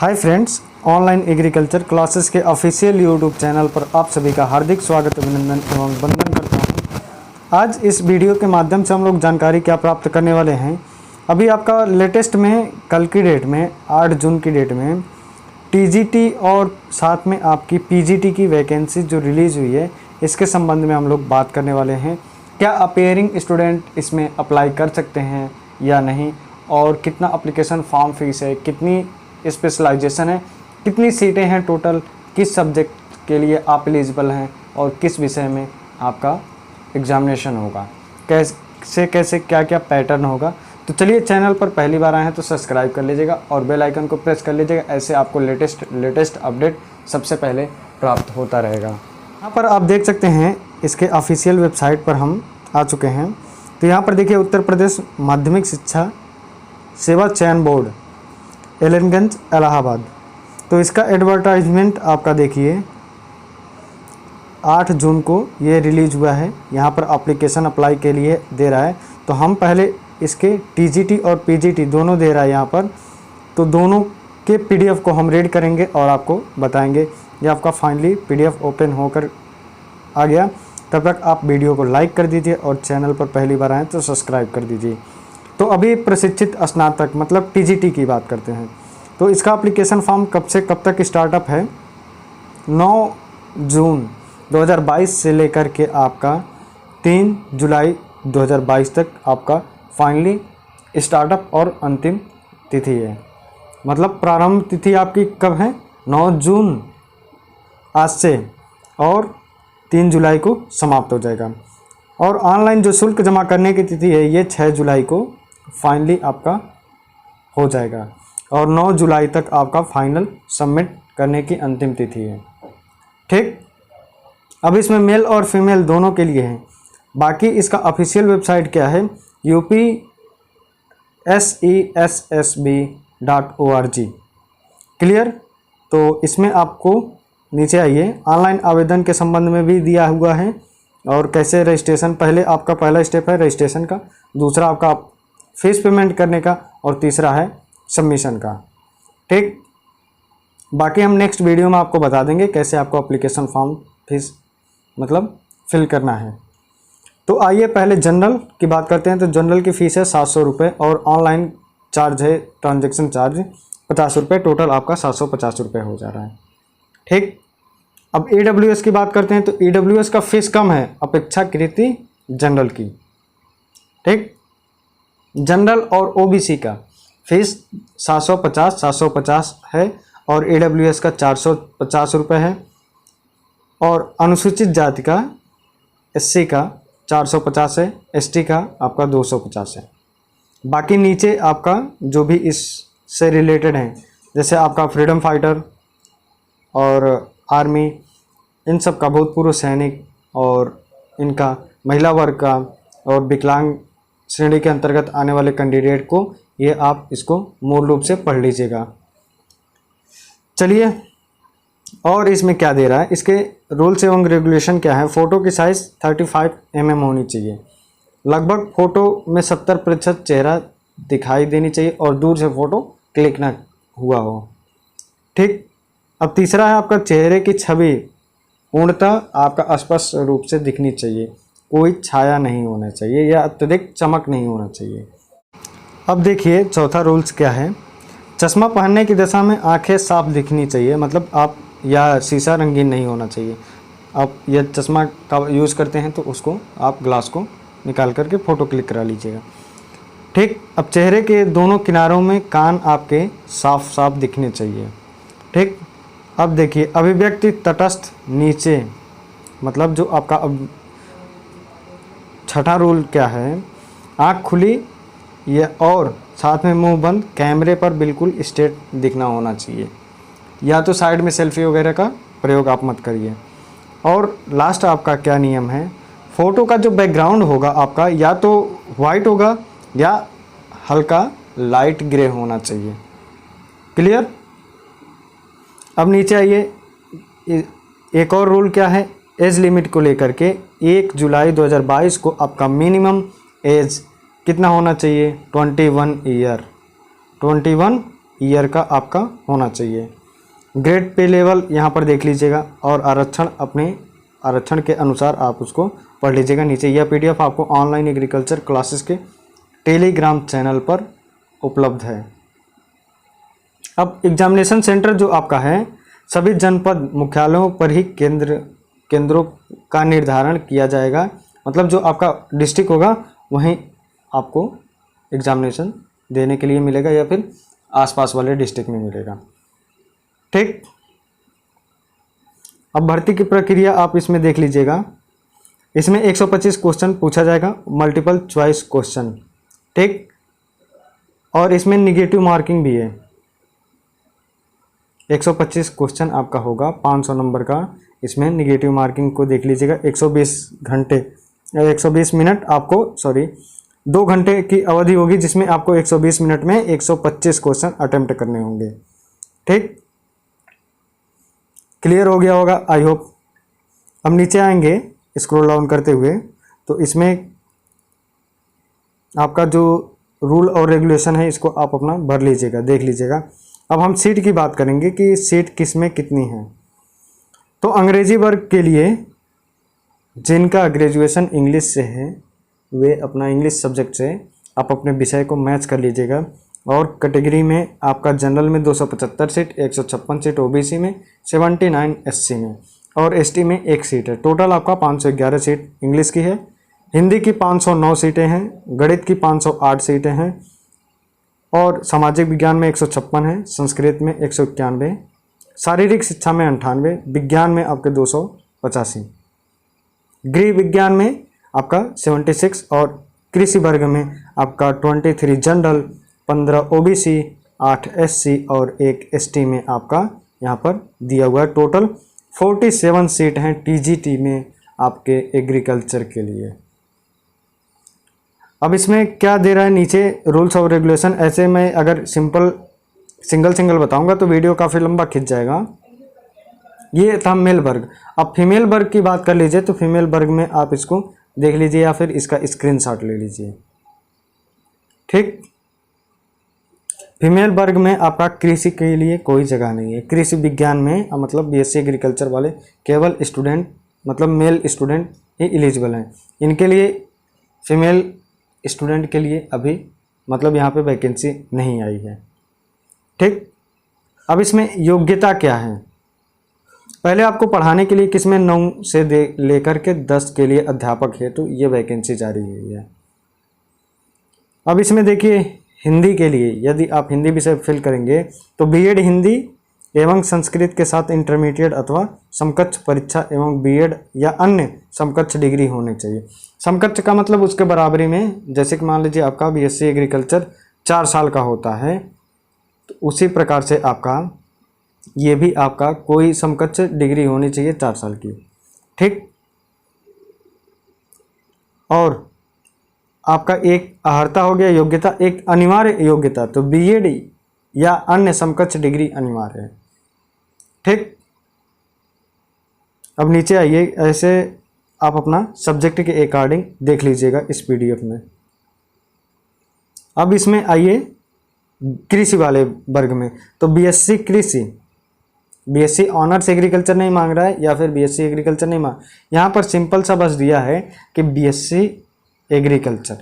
Hi friends, online agriculture classes के official YouTube channel पर आप सभी का हार्दिक स्वागत, अभिनंदन एवं वंदन करता हूं। आज इस वीडियो के माध्यम से हम लोग जानकारी क्या प्राप्त करने वाले हैं। अभी आपका लेटेस्ट में कल की डेट में 8 जून की डेट में टीजीटी और साथ में आपकी पीजीटी की वैकेंसी जो रिलीज़ हुई है, इसके संबंध में हम लोग बात करने वाले हैं। क्या अपीयरिंग स्टूडेंट इसमें अप्लाई कर सकते हैं या नहीं, और कितना अप्लीकेशन फॉर्म फीस है, कितनी स्पेशलाइजेशन है, कितनी सीटें हैं टोटल, किस सब्जेक्ट के लिए आप एलिजिबल हैं और किस विषय में आपका एग्जामिनेशन होगा, कैसे कैसे क्या क्या पैटर्न होगा। तो चलिए, चैनल पर पहली बार आए हैं तो सब्सक्राइब कर लीजिएगा और बेल आइकन को प्रेस कर लीजिएगा। ऐसे आपको लेटेस्ट अपडेट सबसे पहले प्राप्त होता रहेगा। यहाँ पर आप देख सकते हैं, इसके ऑफिशियल वेबसाइट पर हम आ चुके हैं। तो यहाँ पर देखिए, उत्तर प्रदेश माध्यमिक शिक्षा सेवा चयन बोर्ड, एलनगंज, इलाहाबाद। तो इसका एडवर्टाइजमेंट आपका देखिए 8 जून को ये रिलीज़ हुआ है। यहाँ पर एप्लीकेशन अप्लाई के लिए दे रहा है। तो हम पहले इसके टीजीटी और पीजीटी दोनों दे रहा है यहाँ पर। तो दोनों के पीडीएफ को हम रीड करेंगे और आपको बताएंगे। ये आपका फाइनली पीडीएफ ओपन होकर आ गया। तब तक आप वीडियो को लाइक कर दीजिए और चैनल पर पहली बार आएँ तो सब्सक्राइब कर दीजिए। तो अभी प्रशिक्षित स्नातक मतलब टीजीटी की बात करते हैं। तो इसका एप्लीकेशन फॉर्म कब से कब तक स्टार्टअप है? 9 जून 2022 से लेकर के आपका 3 जुलाई 2022 तक आपका फाइनली स्टार्टअप और अंतिम तिथि है। मतलब प्रारंभ तिथि आपकी कब है? 9 जून आज से, और 3 जुलाई को समाप्त हो जाएगा। और ऑनलाइन जो शुल्क जमा करने की तिथि है, ये 6 जुलाई को फाइनली आपका हो जाएगा, और 9 जुलाई तक आपका फाइनल सबमिट करने की अंतिम तिथि है। ठीक, अब इसमें मेल और फीमेल दोनों के लिए है। बाकी इसका ऑफिशियल वेबसाइट क्या है? upsessb.org। क्लियर? तो इसमें आपको नीचे आइए, ऑनलाइन आवेदन के संबंध में भी दिया हुआ है, और कैसे रजिस्ट्रेशन, पहले आपका पहला स्टेप है रजिस्ट्रेशन का, दूसरा आपका फीस पेमेंट करने का, और तीसरा है सबमिशन का। ठीक, बाकी हम नेक्स्ट वीडियो में आपको बता देंगे कैसे आपको एप्लीकेशन फॉर्म फीस मतलब फिल करना है। तो आइए पहले जनरल की बात करते हैं। तो जनरल की फ़ीस है 700 रुपये, और ऑनलाइन चार्ज है ट्रांजैक्शन चार्ज 50 रुपये। टोटल आपका 750 रुपये हो जा रहा है। ठीक, अब EWS की बात करते हैं। तो EWS का फीस कम है अपेक्षाकृत जनरल की। ठीक, जनरल और OBC का फीस 750 है, और EWS का 450 रुपये है, और अनुसूचित जाति का SC का 450 है, ST का आपका 250 है। बाकी नीचे आपका जो भी इससे रिलेटेड हैं, जैसे आपका फ्रीडम फाइटर और आर्मी, इन सब का, भूतपूर्व सैनिक, और इनका महिला वर्ग का, और विकलांग श्रेणी के अंतर्गत आने वाले कैंडिडेट को, ये आप इसको मूल रूप से पढ़ लीजिएगा। चलिए, और इसमें क्या दे रहा है, इसके रूल्स एवं रेगुलेशन क्या है। फ़ोटो की साइज़ 35 mm होनी चाहिए। लगभग फ़ोटो में 70% चेहरा दिखाई देनी चाहिए, और दूर से फ़ोटो क्लिक ना हुआ हो। ठीक, अब तीसरा है आपका चेहरे की छवि पूर्णतः आपका स्पष्ट रूप से दिखनी चाहिए, कोई छाया नहीं होना चाहिए या अत्यधिक चमक नहीं होना चाहिए। अब देखिए चौथा रूल्स क्या है। चश्मा पहनने की दशा में आंखें साफ दिखनी चाहिए, मतलब आप या शीशा रंगीन नहीं होना चाहिए। आप यह चश्मा का यूज़ करते हैं तो उसको आप ग्लास को निकाल करके फ़ोटो क्लिक करा लीजिएगा। ठीक, अब चेहरे के दोनों किनारों में कान आपके साफ साफ दिखने चाहिए। ठीक, अब देखिए अभिव्यक्ति तटस्थ नीचे, मतलब जो आपका अब छठा रूल क्या है, आँख खुली ये और साथ में मुंह बंद, कैमरे पर बिल्कुल स्ट्रेट दिखना होना चाहिए, या तो साइड में सेल्फी वगैरह का प्रयोग आप मत करिए। और लास्ट आपका क्या नियम है, फ़ोटो का जो बैकग्राउंड होगा आपका या तो वाइट होगा या हल्का लाइट ग्रे होना चाहिए। क्लियर? अब नीचे आइए, एक और रूल क्या है, एज लिमिट को लेकर के 1 जुलाई 2022 को आपका मिनिमम एज कितना होना चाहिए? 21 ईयर। ईयर का आपका होना चाहिए। ग्रेड पे लेवल यहाँ पर देख लीजिएगा और आरक्षण अपने आरक्षण के अनुसार आप उसको पढ़ लीजिएगा नीचे। यह PDF आपको ऑनलाइन एग्रीकल्चर क्लासेस के टेलीग्राम चैनल पर उपलब्ध है। अब एग्जामिनेशन सेंटर जो आपका है सभी जनपद मुख्यालयों पर ही केंद्रों का निर्धारण किया जाएगा। मतलब जो आपका डिस्ट्रिक्ट होगा वहीं आपको एग्जामिनेशन देने के लिए मिलेगा या फिर आसपास वाले डिस्ट्रिक्ट में मिलेगा। ठीक, अब भर्ती की प्रक्रिया आप इसमें देख लीजिएगा। इसमें 125 क्वेश्चन पूछा जाएगा, मल्टीपल चॉइस क्वेश्चन। ठीक, और इसमें निगेटिव मार्किंग भी है। 125 क्वेश्चन आपका होगा, 500 नंबर का। इसमें निगेटिव मार्किंग को देख लीजिएगा। 120 मिनट आपको 2 घंटे की अवधि होगी जिसमें आपको 120 मिनट में 125 क्वेश्चन अटेम्प्ट करने होंगे। ठीक, क्लियर हो गया होगा आई होप। अब नीचे आएंगे स्क्रॉल डाउन करते हुए तो इसमें आपका जो रूल और रेगुलेशन है इसको आप अपना भर लीजिएगा, देख लीजिएगा। अब हम सीट की बात करेंगे कि सीट किस में कितनी है। तो अंग्रेजी वर्ग के लिए जिनका ग्रेजुएशन इंग्लिश से है वे अपना इंग्लिश सब्जेक्ट से आप अपने विषय को मैच कर लीजिएगा। और कैटेगरी में आपका जनरल में 275 सीट, 156 सीट OBC में, 79 SC में और ST में 1 सीट है। टोटल आपका 511 सीट इंग्लिश की है। हिंदी की 509 सीटें हैं, गणित की 508 सीटें हैं और सामाजिक विज्ञान में 156 है, संस्कृत में 191, शारीरिक शिक्षा में 98, विज्ञान में आपके 285, गृह विज्ञान में आपका 76 और कृषि वर्ग में आपका 23 जनरल, 15 OBC, 8 SC और 1 ST में आपका यहाँ पर दिया हुआ है। टोटल 47 सीट हैं TGT में आपके एग्रीकल्चर के लिए। अब इसमें क्या दे रहा है नीचे रूल्स और रेगुलेशन। ऐसे मैं अगर सिंगल बताऊंगा तो वीडियो काफ़ी लंबा खिंच जाएगा। ये था मेल वर्ग। अब फीमेल वर्ग की बात कर लीजिए तो फीमेल वर्ग में आप इसको देख लीजिए या फिर इसका स्क्रीनशॉट ले लीजिए। ठीक, फीमेल वर्ग में आपका कृषि के लिए कोई जगह नहीं है। कृषि विज्ञान में मतलब BSc एग्रीकल्चर वाले केवल स्टूडेंट मतलब मेल स्टूडेंट ही एलिजिबल हैं। इनके लिए फीमेल स्टूडेंट के लिए अभी मतलब यहाँ पे वैकेंसी नहीं आई है। ठीक, अब इसमें योग्यता क्या है। पहले आपको पढ़ाने के लिए किसमें 9 से लेकर के 10 के लिए अध्यापक हेतु ये वैकेंसी जारी हुई है। अब इसमें देखिए हिंदी के लिए यदि आप हिंदी विषय फिल करेंगे तो BEd हिंदी एवं संस्कृत के साथ इंटरमीडिएट अथवा समकक्ष परीक्षा एवं BEd या अन्य समकक्ष डिग्री होनी चाहिए। समकक्ष का मतलब उसके बराबरी में, जैसे कि मान लीजिए आपका BSc एग्रीकल्चर 4 साल का होता है तो उसी प्रकार से आपका ये भी आपका कोई समकक्ष डिग्री होनी चाहिए 4 साल की। ठीक, और आपका एक अर्हता हो गया योग्यता, एक अनिवार्य योग्यता तो BEd या अन्य समकक्ष डिग्री अनिवार्य है। ठीक, अब नीचे आइए, ऐसे आप अपना सब्जेक्ट के अकॉर्डिंग देख लीजिएगा इस PDF में। अब इसमें आइए कृषि वाले वर्ग में तो BSc कृषि, BSc ऑनर्स एग्रीकल्चर नहीं मांग रहा है या फिर BSc एग्रीकल्चर नहीं मांग, यहाँ पर सिंपल सा बस दिया है कि BSc एग्रीकल्चर,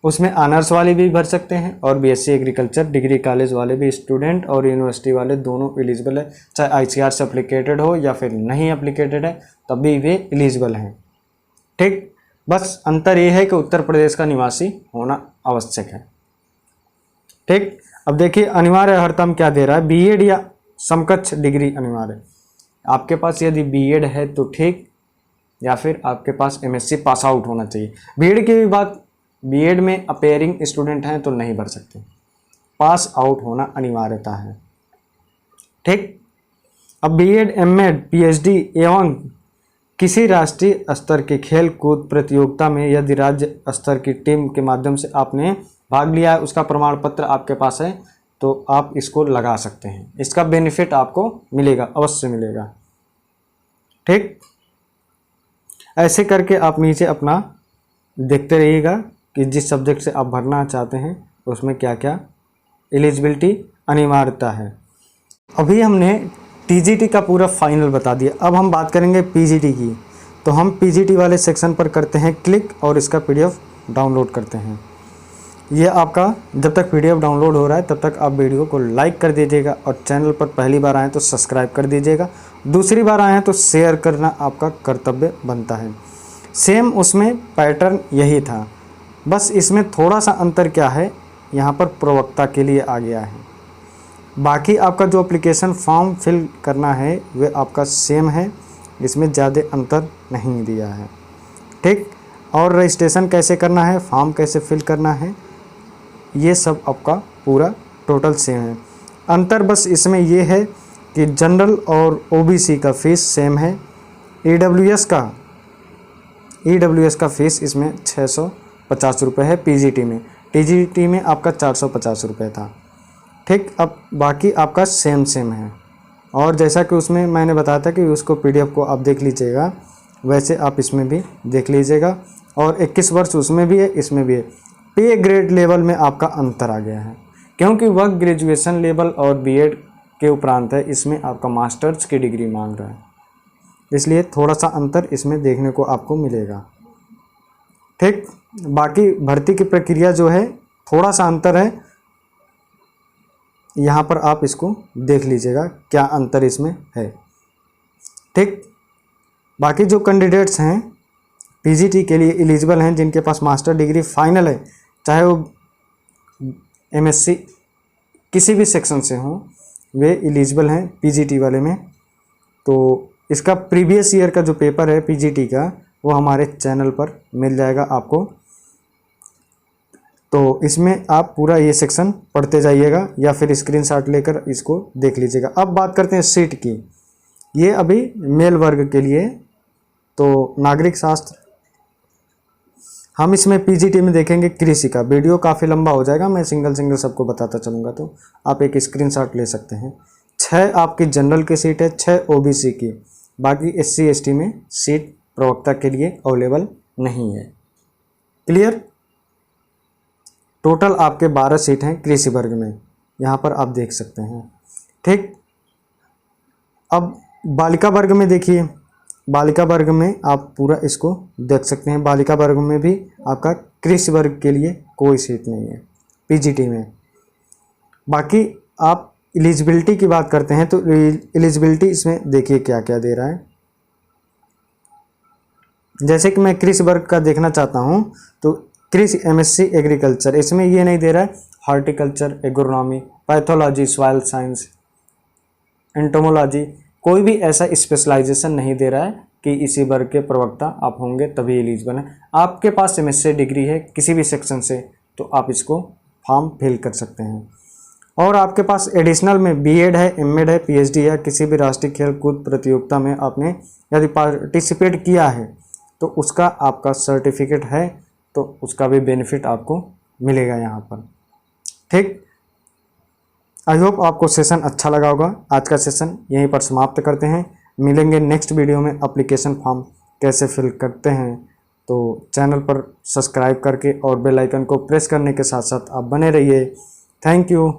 उसमें ऑनर्स वाले भी भर सकते हैं और BSc एग्रीकल्चर डिग्री कॉलेज वाले भी स्टूडेंट और यूनिवर्सिटी वाले दोनों एलिजिबल है। चाहे ICAR से एप्लीकेटेड हो या फिर नहीं एप्लीकेटेड है तब भी वे एलिजिबल हैं। ठीक, बस अंतर ये है कि उत्तर प्रदेश का निवासी होना आवश्यक है। ठीक, अब देखिए अनिवार्य अर्हता में क्या दे रहा है। BEd या समकक्ष डिग्री अनिवार्य, आपके पास यदि BEd है तो ठीक, या फिर आपके पास MSc पास आउट होना चाहिए। BEd की भी बात, BEd में अपेयरिंग स्टूडेंट हैं तो नहीं भर सकते, पास आउट होना अनिवार्यता है। ठीक, अब BEd, MAd, PhD एवं किसी राष्ट्रीय स्तर के खेल कूद प्रतियोगिता में यदि राज्य स्तर की टीम के माध्यम से आपने भाग लिया है, उसका प्रमाण पत्र आपके पास है तो आप इसको लगा सकते हैं। इसका बेनिफिट आपको मिलेगा, अवश्य मिलेगा। ठीक, ऐसे करके आप नीचे अपना देखते रहिएगा कि जिस सब्जेक्ट से आप भरना चाहते हैं उसमें क्या क्या एलिजिबिलिटी अनिवार्यता है। अभी हमने टीजीटी का पूरा फाइनल बता दिया, अब हम बात करेंगे पीजीटी की। तो हम पीजीटी वाले सेक्शन पर करते हैं क्लिक और इसका पीडीएफ डाउनलोड करते हैं। ये आपका जब तक पीडीएफ डाउनलोड हो रहा है तब तक आप वीडियो को लाइक कर दीजिएगा और चैनल पर पहली बार आएँ तो सब्सक्राइब कर दीजिएगा, दूसरी बार आएँ तो शेयर करना आपका कर्तव्य बनता है। सेम उसमें पैटर्न यही था, बस इसमें थोड़ा सा अंतर क्या है, यहाँ पर प्रवक्ता के लिए आ गया है। बाकी आपका जो एप्लीकेशन फॉर्म फिल करना है वे आपका सेम है, इसमें ज़्यादा अंतर नहीं दिया है। ठीक, और रजिस्ट्रेशन कैसे करना है, फॉर्म कैसे फिल करना है, ये सब आपका पूरा टोटल सेम है। अंतर बस इसमें ये है कि जनरल और ओबीसी का फ़ीस सेम है। ईडब्ल्यूएस का फ़ीस इसमें 650 रुपये है पीजीटी में, टीजीटी में आपका 450 रुपये था। ठीक, अब बाकी आपका सेम है। और जैसा कि उसमें मैंने बताया था कि उसको पीडीएफ को आप देख लीजिएगा, वैसे आप इसमें भी देख लीजिएगा। और 21 वर्ष उसमें भी है, इसमें भी है। पे ग्रेड लेवल में आपका अंतर आ गया है, क्योंकि वह ग्रेजुएशन लेवल और बीएड के उपरांत है, इसमें आपका मास्टर्स की डिग्री मांग रहा है, इसलिए थोड़ा सा अंतर इसमें देखने को आपको मिलेगा। ठीक, बाकी भर्ती की प्रक्रिया जो है थोड़ा सा अंतर है, यहाँ पर आप इसको देख लीजिएगा क्या अंतर इसमें है। ठीक, बाकी जो कैंडिडेट्स हैं पीजीटी के लिए एलिजिबल हैं, जिनके पास मास्टर डिग्री फाइनल है, चाहे वो एमएससी किसी भी सेक्शन से हों, वे एलिजिबल हैं पीजीटी वाले में। तो इसका प्रीवियस ईयर का जो पेपर है पीजीटी का, वो हमारे चैनल पर मिल जाएगा आपको। तो इसमें आप पूरा ये सेक्शन पढ़ते जाइएगा या फिर स्क्रीनशॉट लेकर इसको देख लीजिएगा। अब बात करते हैं सीट की। ये अभी मेल वर्ग के लिए, तो नागरिक शास्त्र हम इसमें पीजीटी में देखेंगे कृषि का। वीडियो काफ़ी लंबा हो जाएगा, मैं सिंगल सबको बताता चलूँगा, तो आप एक स्क्रीनशॉट ले सकते हैं। 6 आपकी जनरल की सीट है, 6 ओबीसी की, बाकी एससी एसटी में सीट प्रवक्ता के लिए अवेलेबल नहीं है। क्लियर? टोटल आपके 12 सीट हैं कृषि वर्ग में, यहाँ पर आप देख सकते हैं। ठीक, अब बालिका वर्ग में देखिए, बालिका वर्ग में आप पूरा इसको देख सकते हैं। बालिका वर्ग में भी आपका कृषि वर्ग के लिए कोई सीट नहीं है पीजीटी में। बाकी आप एलिजिबिलिटी की बात करते हैं तो एलिजिबिलिटी इसमें देखिए क्या क्या दे रहा है। जैसे कि मैं कृषि वर्ग का देखना चाहता हूं, तो कृषि एमएससी एग्रीकल्चर, इसमें ये नहीं दे रहा है horticulture, agronomy, pathology, soil science, entomology, कोई भी ऐसा स्पेशलाइजेशन नहीं दे रहा है कि इसी वर्ग के प्रवक्ता आप होंगे तभी एलिजिबल हैं। आपके पास एमएससी डिग्री है किसी भी सेक्शन से तो आप इसको फॉर्म फिल कर सकते हैं। और आपके पास एडिशनल में बीएड है, एमएड है, पीएचडी है, किसी भी राष्ट्रीय खेल कूद प्रतियोगिता में आपने यदि पार्टिसिपेट किया है तो उसका आपका सर्टिफिकेट है, तो उसका भी बेनिफिट आपको मिलेगा यहाँ पर। ठीक, आई होप आपको सेशन अच्छा लगा होगा। आज का सेशन यहीं पर समाप्त करते हैं, मिलेंगे नेक्स्ट वीडियो में एप्लीकेशन फॉर्म कैसे फिल करते हैं। तो चैनल पर सब्सक्राइब करके और बेल आइकन को प्रेस करने के साथ साथ आप बने रहिए। Thank you.